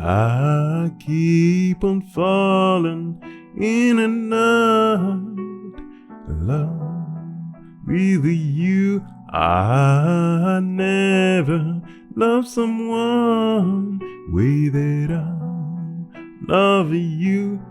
I keep on falling in and out love with you. I never loved someone without love you.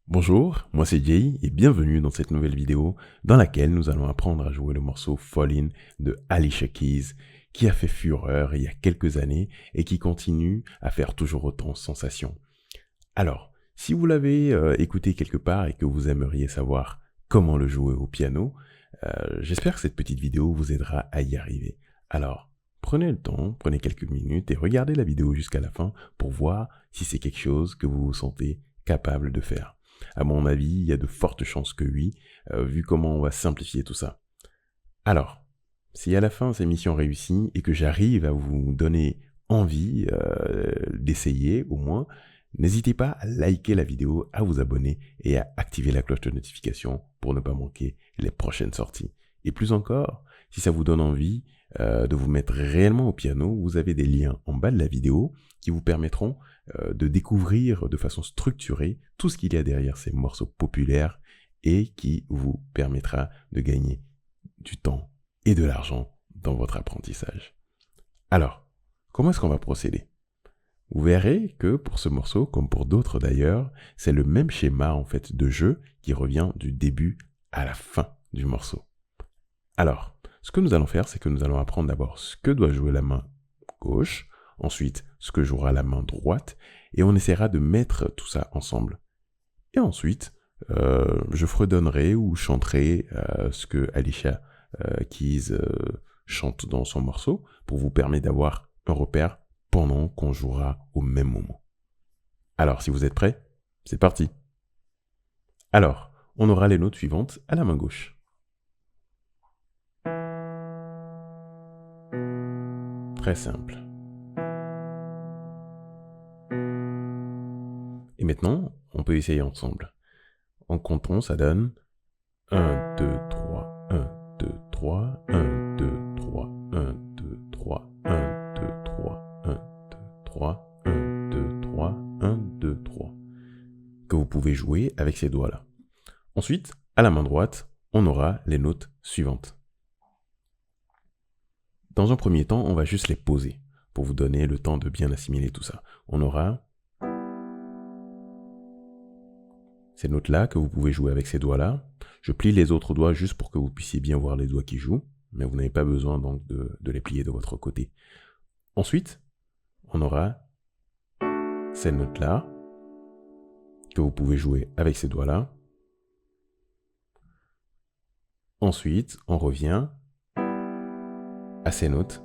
Bonjour, moi c'est Jay et bienvenue dans cette nouvelle vidéo dans laquelle nous allons apprendre à jouer le morceau Fallin' de Alicia Keys qui a fait fureur il y a quelques années et qui continue à faire toujours autant sensation. Alors, si vous l'avez écouté quelque part et que vous aimeriez savoir comment le jouer au piano, j'espère que cette petite vidéo vous aidera à y arriver. Alors, prenez le temps, prenez quelques minutes et regardez la vidéo jusqu'à la fin pour voir si c'est quelque chose que vous vous sentez capable de faire. À mon avis, il y a de fortes chances que oui, vu comment on va simplifier tout ça. Alors, si à la fin c'est mission réussie et que j'arrive à vous donner envie d'essayer au moins, n'hésitez pas à liker la vidéo, à vous abonner et à activer la cloche de notification pour ne pas manquer les prochaines sorties. Et plus encore, si ça vous donne envie de vous mettre réellement au piano, vous avez des liens en bas de la vidéo qui vous permettront de découvrir de façon structurée tout ce qu'il y a derrière ces morceaux populaires et qui vous permettra de gagner du temps et de l'argent dans votre apprentissage. Alors, comment est-ce qu'on va procéder ? Vous verrez que pour ce morceau, comme pour d'autres d'ailleurs, c'est le même schéma en fait de jeu qui revient du début à la fin du morceau. Alors, ce que nous allons faire, c'est que nous allons apprendre d'abord ce que doit jouer la main gauche, ensuite ce que jouera la main droite, et on essaiera de mettre tout ça ensemble. Et ensuite, je fredonnerai ou chanterai ce que Alicia Keys chante dans son morceau pour vous permettre d'avoir un repère pendant qu'on jouera au même moment. Alors, si vous êtes prêts, c'est parti. Alors, on aura les notes suivantes à la main gauche. Très simple. Et maintenant, on peut essayer ensemble. En comptant, ça donne 1, 2, 3, 1, 2, 3, 1, 2, 3, 1, 2, 3, 1, 2, 3, 1, 2, 3, 1, 2, 3, 1, 2, 3. Que vous pouvez jouer avec ces doigts-là. Ensuite, à la main droite, on aura les notes suivantes. Dans un premier temps, on va juste les poser pour vous donner le temps de bien assimiler tout ça. On aura ces notes-là que vous pouvez jouer avec ces doigts-là. Je plie les autres doigts juste pour que vous puissiez bien voir les doigts qui jouent, mais vous n'avez pas besoin donc de les plier de votre côté. Ensuite, on aura ces notes-là que vous pouvez jouer avec ces doigts-là. Ensuite, on revient à ces notes.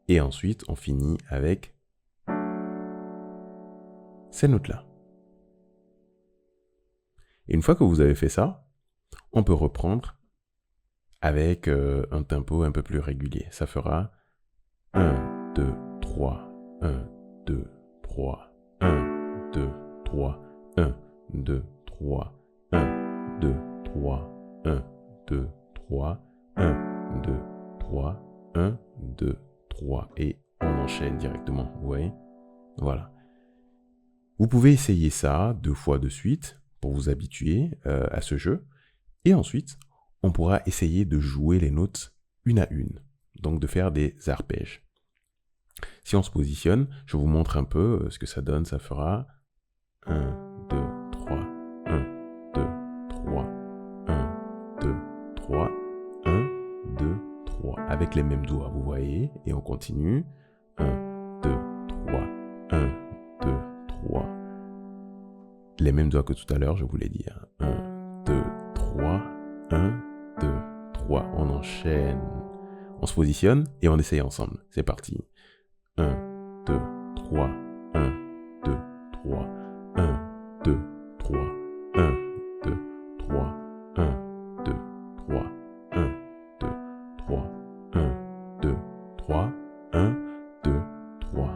Et ensuite, on finit avec ces notes-là. Et une fois que vous avez fait ça, on peut reprendre avec un tempo un peu plus régulier. Ça fera 1, 2, 3, 1, 2, 3, 1, 2, 3, 1, 2, 3, 1, 2, 3, 1, 2, 3, 1, 2, 3, 1, 2, 3. Et on enchaîne directement, vous voyez ? Voilà. Vous pouvez essayer ça 2 fois de suite pour vous habituer à ce jeu. Et ensuite, on pourra essayer de jouer les notes une à une. Donc de faire des arpèges. Si on se positionne, je vous montre un peu ce que ça donne. Ça fera 1, 2, 3, 1, 2, 3, 1, 2, 3, 1, 2, 3. Avec les mêmes doigts, vous voyez. Et on continue. 1, 2, 3, 1, 2, 3. Les mêmes doigts que tout à l'heure, je vous l'ai dit. 1, 2, 3, 1, 2, 3. On enchaîne. On se positionne et on essaye ensemble. C'est parti. 1, 2, 3, 1, 2, 3, 1, 2, 3, 1, 2, 3, 1, 2, 3, 1, 2, 3, 1, 2, 3, 1, 2, 3,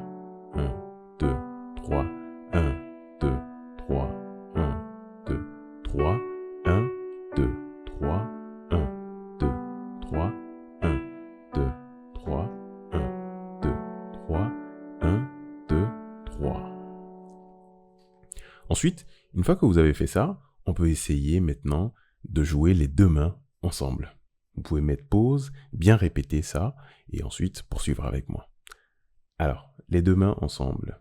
1, 2, 3, 1, 2, 3, 1, 2, 3, 1, 2, 3, 1, 2, 3, 1, 2, 3, 1, 2, 3, 1, Ensuite, une fois que vous avez fait ça, on peut essayer maintenant de jouer les deux mains ensemble. Vous pouvez mettre pause, bien répéter ça, et ensuite poursuivre avec moi. Alors, les deux mains ensemble.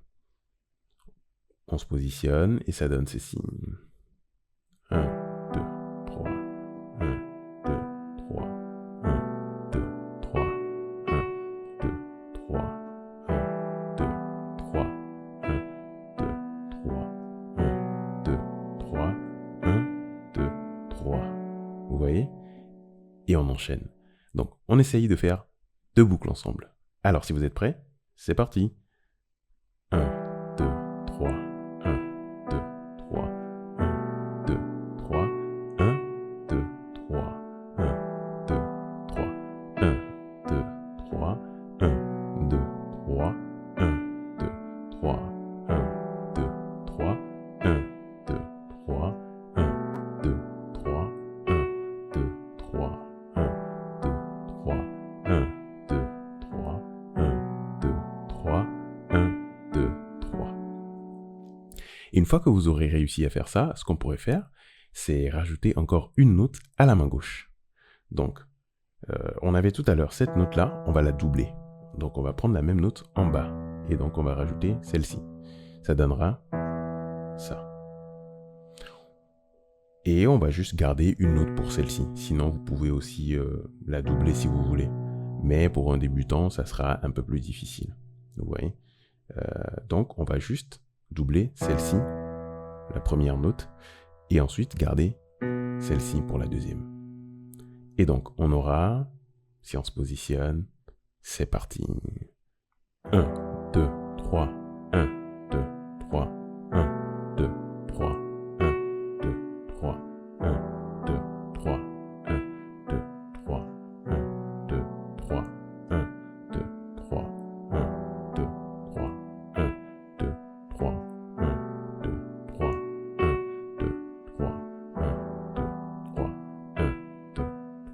On se positionne et ça donne ceci. 1, 2, 3, 1, 2, 3, 1, 2, 3, 1, 2, 3, 1, 2, 3, 1, 2, 3, 1, 2, 3, 1, 2, 3. Vous voyez? Et on enchaîne. Donc, on essaye de faire deux boucles ensemble. Alors, si vous êtes prêts, c'est parti. 1, 2, 3, 1, 2, 3, 1, 2, 3, 1, 2, 3, 1, 2, 3, 1, 2, 3, 1, 2, 3, 1, 2, 3, 1, 2, 3, 1, 2, 3, 1, 2, 3, 1, 2, 3, 1, 2, 3, 1, 2, 3, 1, 2, 3, 1, 2, 3. Et une fois que vous aurez réussi à faire ça, ce qu'on pourrait faire, c'est rajouter encore une note à la main gauche. Donc, on avait tout à l'heure cette note-là, on va la doubler. Donc, on va prendre la même note en bas. Et donc, on va rajouter celle-ci. Ça donnera ça. Et on va juste garder une note pour celle-ci. Sinon, vous pouvez aussi la doubler si vous voulez. Mais pour un débutant, ça sera un peu plus difficile. Vous voyez? Donc, on va juste doubler celle-ci, la première note, et ensuite garder celle-ci pour la deuxième. Et donc, on aura, si on se positionne, c'est parti. 1, 2, 3, 1, 2, 3, 1, 2, 3, 1, 2, 3, 1, 2, 3, 1, 2, 3, 1, 2, 3, 1, 2, 3, 1, 2, 3, 1, 2, 3, 1, 2, 3, 1, 2, 3, 1, 2, 3, 1, 2,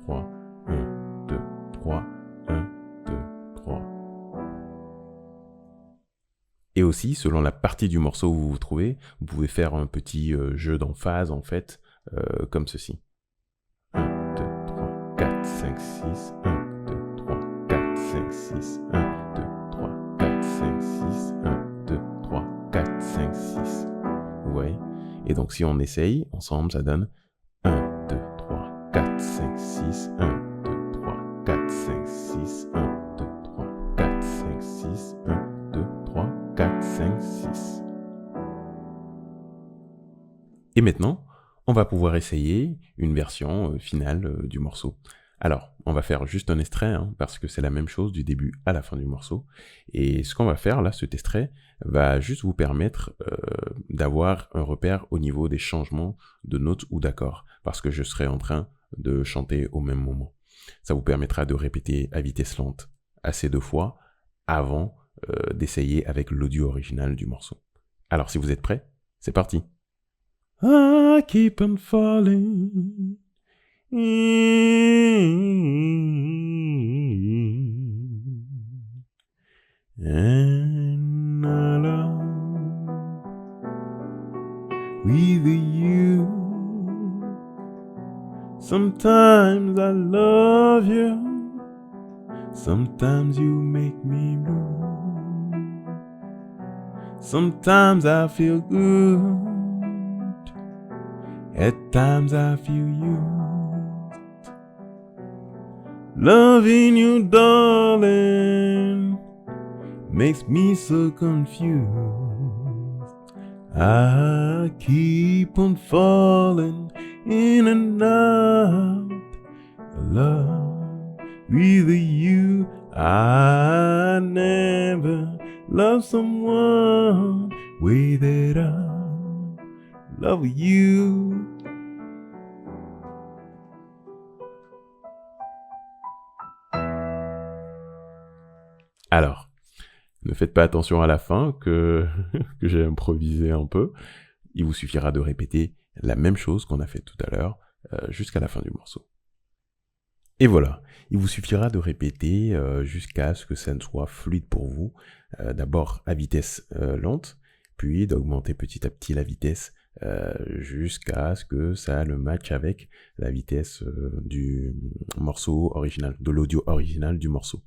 3, 1, 2, 3, 1, 2, 3. Et aussi, selon la partie du morceau où vous vous trouvez, vous pouvez faire un petit jeu d'emphase, en fait, comme ceci. 1, 2, 3, 4, 5, 6, 1, 2, 3, 4, 5, 6, 1, 2, 3, 4, 5, 6, 1, 2, 3, 4, 5, 6. Vous voyez? Et donc, si on essaye, ensemble, ça donne 1, 2, 3, 4, 5, 6, 1, 2, 3, 4, 5, 6, 1, 2, 3, 4, 5, 6, 1, 2, 3, 4, 5, 6. Et maintenant, on va pouvoir essayer une version finale du morceau. Alors, on va faire juste un extrait, parce que c'est la même chose du début à la fin du morceau. Et ce qu'on va faire là, cet extrait, va juste vous permettre d'avoir un repère au niveau des changements de notes ou d'accords, parce que je serai en train de chanter au même moment. Ça vous permettra de répéter à vitesse lente assez de fois avant d'essayer avec l'audio original du morceau. Alors, si vous êtes prêts, c'est parti. I keep on falling and alone with you. Sometimes I love you, sometimes you make me blue. Sometimes I feel good, at times I feel used. Loving you, darling, makes me so confused. I keep on falling in and out of love with you. I never loved someone way that I love you. Alors, ne faites pas attention à la fin que j'ai improvisé un peu. Il vous suffira de répéter la même chose qu'on a fait tout à l'heure jusqu'à la fin du morceau. Et voilà, il vous suffira de répéter jusqu'à ce que ça ne soit fluide pour vous. D'abord à vitesse lente, puis d'augmenter petit à petit la vitesse jusqu'à ce que ça le matche avec la vitesse du morceau original, de l'audio original du morceau.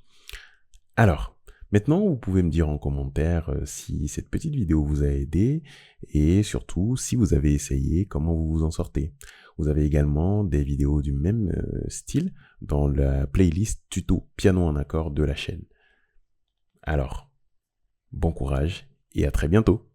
Alors, maintenant, vous pouvez me dire en commentaire si cette petite vidéo vous a aidé et surtout si vous avez essayé, comment vous vous en sortez. Vous avez également des vidéos du même style dans la playlist tuto piano en accord de la chaîne. Alors, bon courage et à très bientôt.